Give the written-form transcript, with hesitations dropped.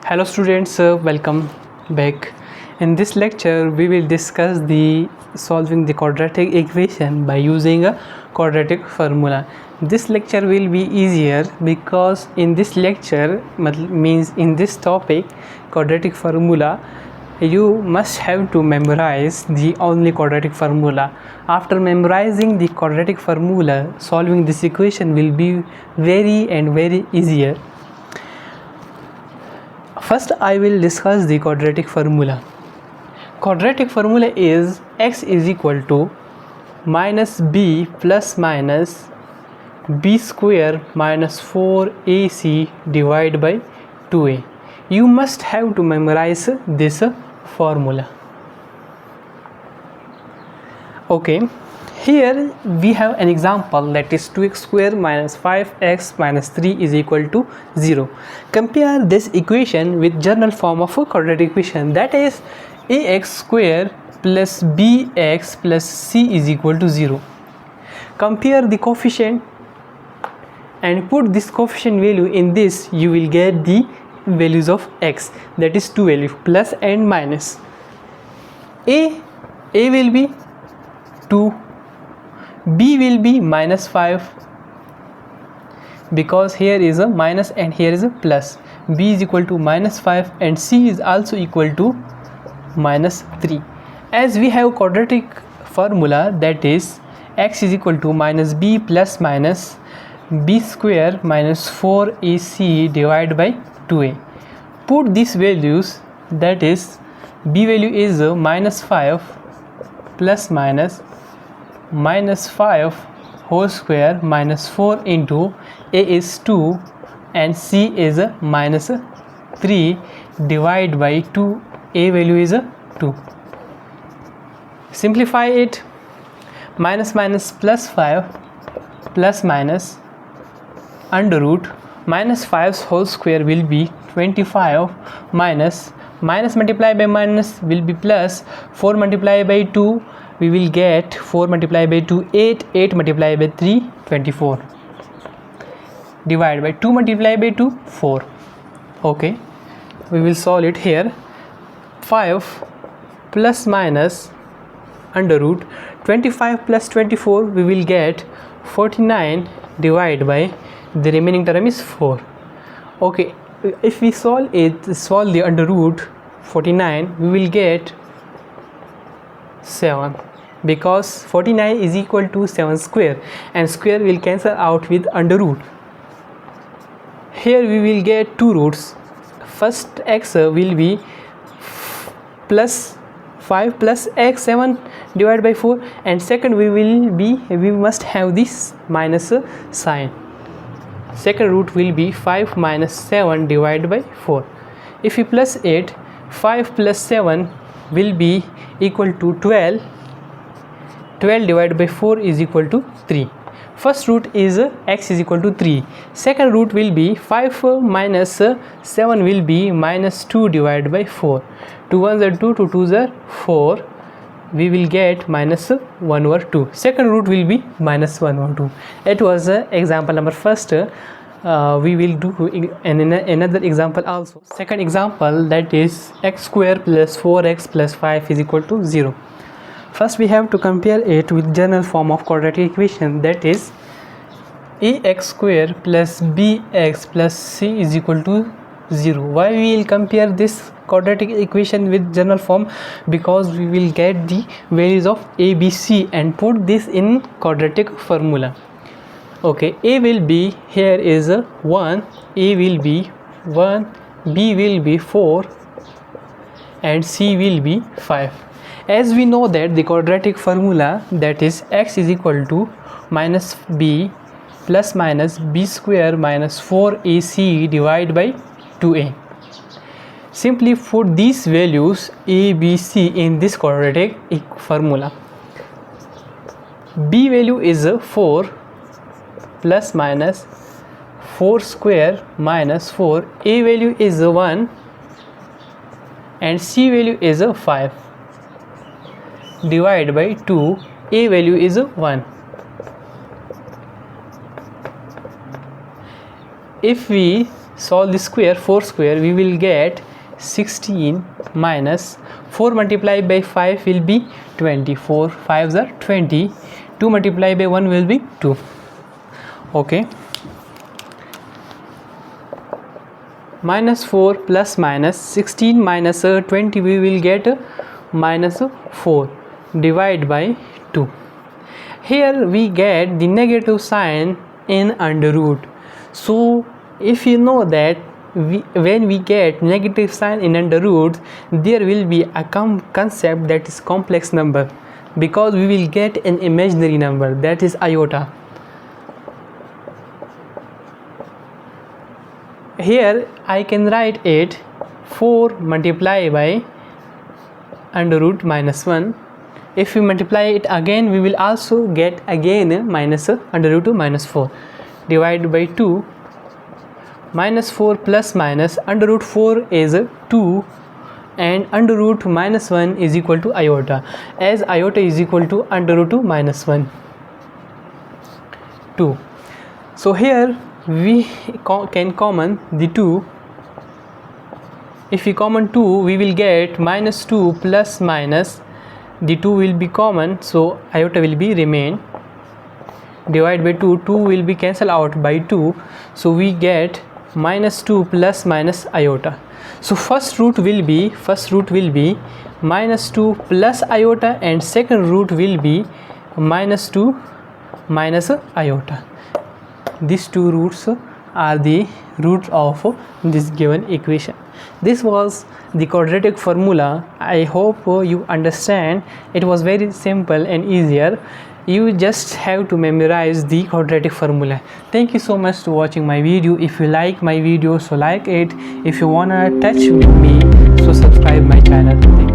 Hello students, welcome back. In this lecture we will discuss the solving the quadratic equation by using a quadratic formula. This lecture will be easier because in this lecture means in this topic quadratic formula you must have to memorize the only quadratic formula. After memorizing the quadratic formula, solving this equation will be very easier. First I will discuss the quadratic formula. Quadratic formula is x is equal to minus b plus minus b square minus 4ac divided by 2a. You must have to memorize this formula. Okay, here we have an example, that is 2x square minus 5x minus 3 is equal to 0. Compare this equation with general form of a quadratic equation, that is ax square plus bx plus c is equal to 0. Compare the coefficient and put this coefficient value in this, you will get the values of x, that is 2 value plus and minus. A will be 2, b will be minus 5 because here is a minus and here is a plus, b is equal to minus 5 and c is also equal to minus 3. As we have quadratic formula, that is x is equal to minus b plus minus b square minus 4ac divided by 2a. Put these values, that is b value is minus 5 plus minus 5 whole square minus 4 into a is 2 and c is minus 3 divided by 2, a value is 2. Simplify it, minus plus 5 plus minus under root minus 5's whole square will be 25 minus multiplied by minus will be plus, 4 multiplied by 2 we will get 4 multiplied by 2 8 multiplied by 3 24 divided by 2 multiplied by 2 4. Okay, we will solve it here. 5 plus minus under root 25 plus 24 we will get 49 divided by the remaining term is 4. Okay, if we solve the under root 49 we will get 7 because 49 is equal to 7 square and square will cancel out with under root. Here we will get two roots. First x will be plus 5 plus x 7 divided by 4 and second we must have this minus sign. Second root will be 5 minus 7 divided by 4. If we plus it, 5 plus 7 will be equal to 12. 12 divided by 4 is equal to 3. First root is x is equal to 3. Second root will be 5 minus 7 will be minus 2 divided by 4. 2 1s are 2, 2 2s are 4. We will get minus 1 over 2. Second root will be minus 1 over 2. It was example number first. We will do in another example also. Second example, that is x square plus 4x plus 5 is equal to 0. First we have to compare it with general form of quadratic equation, that is ax square plus bx plus c is equal to 0. Why we will compare this quadratic equation with general form? Because we will get the values of a, b, c and put this in quadratic formula. Okay, a will be, here is 1, a will be 1, b will be 4 and c will be 5. As we know that the quadratic formula, that is x is equal to minus b plus minus b square minus 4ac divided by 2a. Simply put these values a, b, c in this quadratic formula. B value is 4 plus minus 4 square minus 4, a value is 1 and c value is 5 divided by 2, a value is 1. If we solve this square, 4 square, we will get 16 minus 4 multiplied by 5 will be 24, 5s are 20, 2 multiplied by 1 will be 2. Okay, minus 4 plus minus 16 minus 20, we will get minus 4 divided by 2. Here we get the negative sign in under root. So if you know that when we get negative sign in under root, there will be a concept that is complex number, because we will get an imaginary number, that is iota. Here I can write it 4 multiplied by under root minus 1. If we multiply it again, we will also get again minus under root minus 4 divided by 2. Minus 4 plus minus under root 4 is 2, and under root minus 1 is equal to iota, as iota is equal to under root minus 1, 2. So here we can common the 2. If we common 2, we will get minus 2 plus minus, the 2 will be common, so iota will be remain, divided by 2, 2 will be cancelled out by 2, so we get minus 2 plus minus iota. So first root will be minus 2 plus iota, and second root will be minus 2 minus iota. These two roots are the roots of this given equation. This was the quadratic formula. I hope you understand. It was very simple and easier. You just have to memorize the quadratic formula. Thank you so much for watching my video. If you like my video, so like it. If you wanna touch with me, so subscribe my channel. Thank you.